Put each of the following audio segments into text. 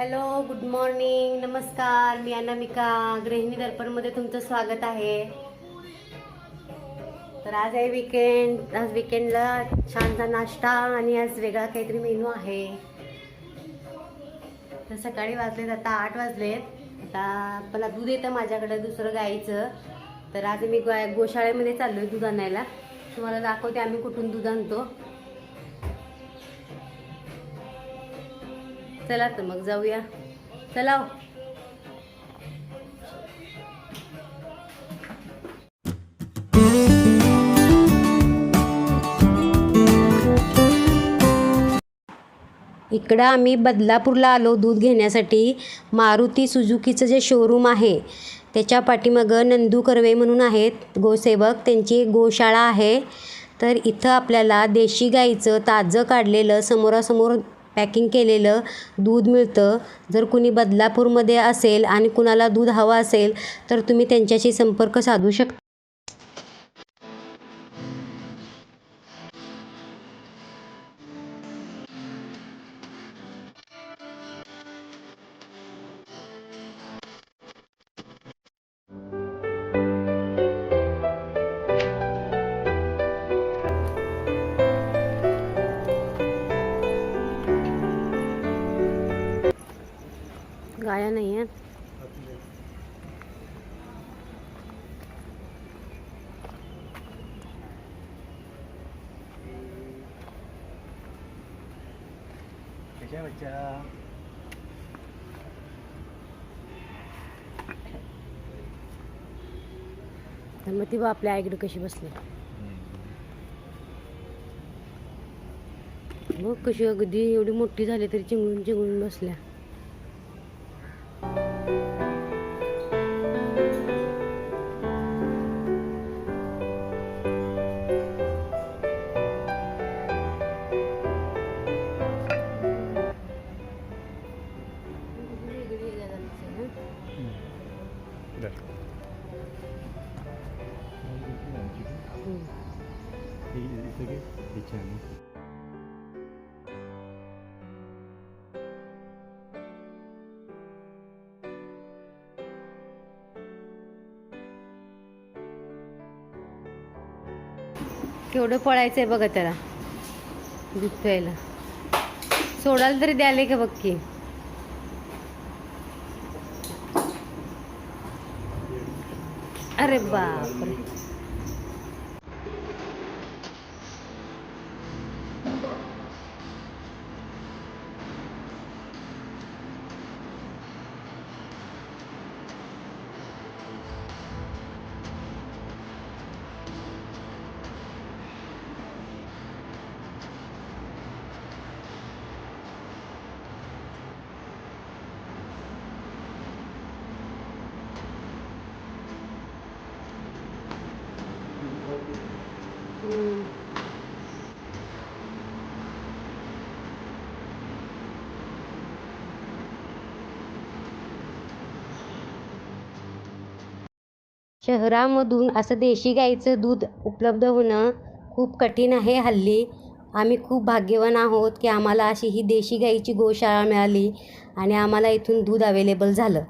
Hello, good morning, नमस्कार. मी अनामिका, गृहिणी दर्पणमध्ये तुमचं स्वागत आहे. तर आज आहे वीकेंड. आज वीकेंडला छानसा नाश्ता आणि आज वेगळा काहीतरी मेनू आहे. तर सकाळी वाजलेत, आता 8 वाजलेत. आता मला दूध येतं माझ्याकडं दुसरं गाईचं. तर आज मी गोशाळेमध्ये चाललोय दूध आणायला. तुम्हाला दाखवते आम्ही कुठून दूध आणतो. चला तर मग जाऊया. चला. इकडं आम्ही बदलापूरला आलो दूध घेण्यासाठी. मारुती सुझुकीचं जे शोरूम आहे त्याच्या पाठीमागं नंदू कर्वे म्हणून आहेत गोसेवक, त्यांची गोशाळा आहे. तर इथं आपल्याला देशी गाईचं ताजं काढलेलं समोरासमोर पॅकिंग केलेलं दूध मिळतं. जर कुणी बदलापूरमध्ये असेल आणि कुणाला दूध हवं असेल तर तुम्ही त्यांच्याशी संपर्क साधू शकता. गाया नाही आहेत. तर मग ती बा आपल्या आईकडे कशी बसली मग, कशी अगदी एवढी मोठी झाली तरी चिंगळून चिंगळून बसल्या. केवढं पळायचंय बघा त्याला दूध प्यायला. सोडायला तरी द्याले का बघ की. अरे बापरे. शहरामधून असं देशी गाईचं दूध उपलब्ध होणं खूप कठीण आहे हल्ली. आम्ही खूप भाग्यवान आहोत की आम्हाला अशी ही देशी गाईची गोशाळा मिळाली आणि आम्हाला इथून दूध अवेलेबल झालं.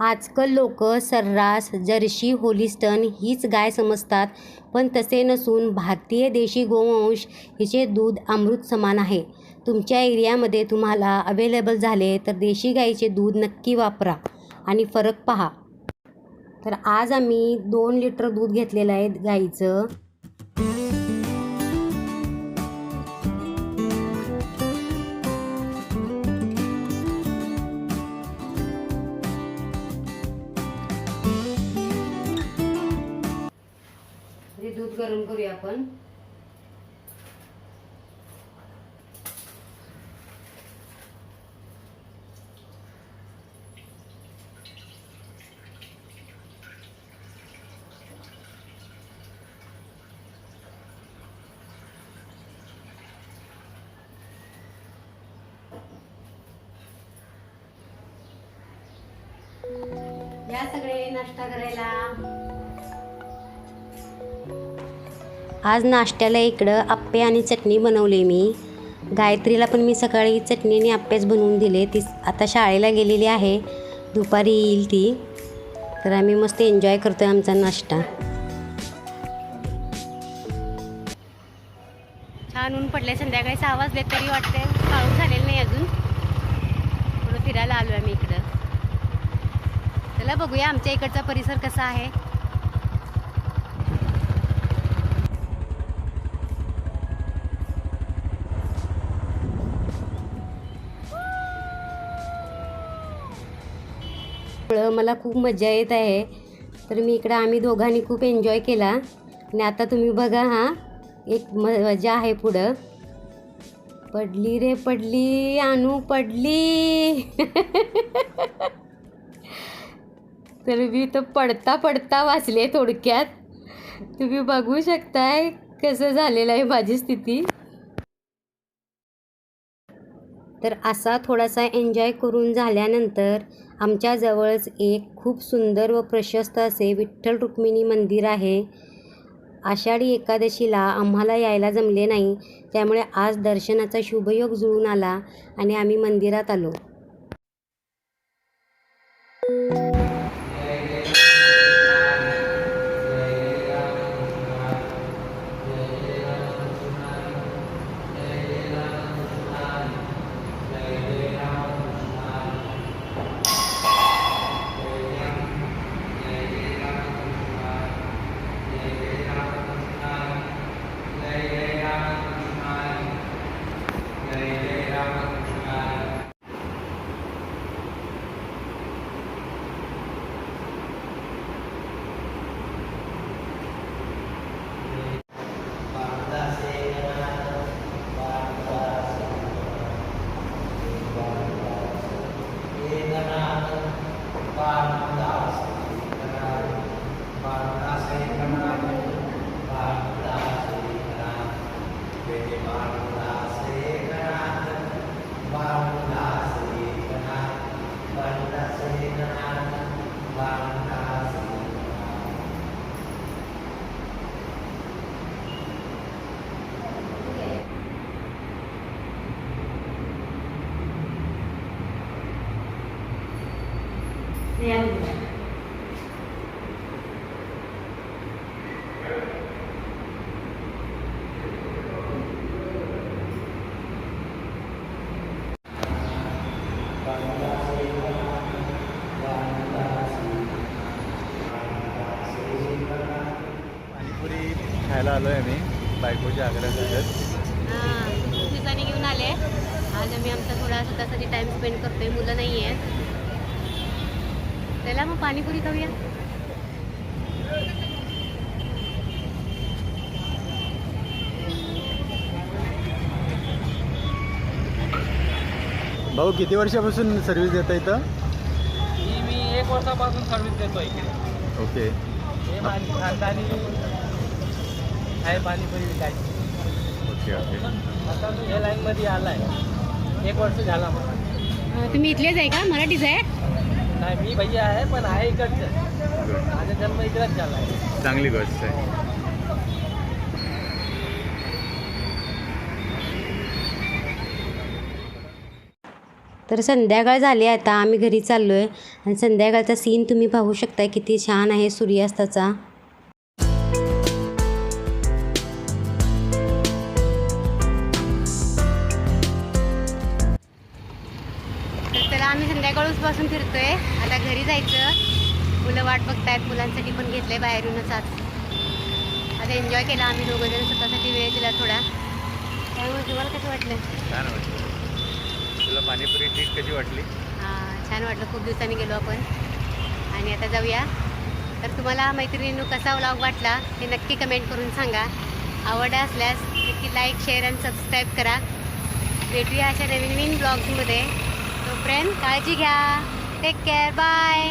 आजकाल लोक सर्रास जर्सी होलिस्टन हीच गाय समजतात, पण तसे नसून भारतीय देशी गोवंश हिचे दूध अमृत समान आहे. तुमच्या एरियामध्ये तुम्हाला अवेलेबल झाले तर देशी गाईचे दूध नक्की वापरा आणि फरक पहा. तर आज आम्ही 2 लिटर दूध घेतलेलं आहे गाईचं. हे दूध गरम करूया आपण. या सगळे नाश्ता करायला. आज नाश्त्याला इकडं आप्पे आणि चटणी बनवली मी. गायत्रीला पण मी सकाळी चटणी आणि आप्पेच बनवून दिले. ती आता शाळेला गेलेली आहे, दुपारी येईल ती. तर आम्ही मस्त एन्जॉय करतो आहे आमचा नाश्ता. छान ऊन पडले, संध्याकाळी 6 वाजले तरी वाटते पाऊस झालेला नाही अजून. थोडं फिरायला आलो आहे मी इकडं. चला बघूया आमच्या इकडचा परिसर कसा आहे. मला खूप मजा येत आहे. तर मी इकडं आम्ही दोघांनी खूप एन्जॉय केला. आणि आता तुम्ही बघा, हा एक मजा आहे पुढं. पडली रे पडली आणू पडली. तर मी तर पडता पडता वाचले थोडक्यात. तुम्ही बघू शकताय कसं झालेलं आहे माझी स्थिती. तर असा थोडासा एन्जॉय करून झाल्यानंतर आमच्याजवळच एक खूप सुंदर व प्रशस्त असे विठ्ठल रुक्मिणी मंदिर आहे. आषाढी एकादशीला आम्हाला यायला जमले नाही, त्यामुळे आज दर्शनाचा शुभयोग जुळून आला आणि आम्ही मंदिरात आलो. पाणीपुरी खायला आलो आहे मी बायकोच्या आग्रहासाठी. खूप दिवसांनी घेऊन आले. आज आम्ही आमचा थोडा स्वतःसाठी टाइम स्पेंड करतोय. मुलं नाही आहेत. त्याला मग पाणीपुरी खाऊया. भाऊ किती वर्षापासून सर्व्हिस देता इथं? मी 1 वर्षापासून सर्व्हिस देतो इकडे. ओके. हे माझी खानदानी आहे पाणीपुरी विकायची. Okay okay. आता तू या लाईनमध्ये आला आहे, 1 वर्ष झाला मला. तुम्ही इथलेच आहे का? मराठीच आहे? नाही, मी भैया आहे पण आहे इकडचं. माझा जन्म इकडेच झाला आहे. चांगली गोष्ट आहे. तर संध्याकाळ झाली. आता आम्ही घरी चाललो आहे आणि संध्याकाळचा सीन तुम्ही पाहू शकता किती छान आहे सूर्यास्ताचा. तर चला आम्ही संध्याकाळपासून फिरतोय. आता घरी जायचं. मुलं वाट बघतायत. मुलांसाठी पण घेतलंय बाहेरूनच आज. आता एन्जॉय केला आम्ही दोघंजण. स्वतःसाठी वेळ दिला थोडा. त्यामुळे तुम्हाला कसं वाटलं? छान वाटलं. तुला पाणीपुरी ट्रीट कशी वाटली? छान वाटलं. खूप दिवसांनी गेलो आपण आणि आता जाऊया. तर तुम्हाला मैत्रिणींनो कसा व्लॉग वाटला हे नक्की कमेंट करून सांगा. आवडला असल्यास नक्की लाईक, शेअर आणि सबस्क्राईब करा. भेटूया अशा नवीन ब्लॉग्समध्ये. तोपर्यंत काळजी घ्या. Take care. बाय.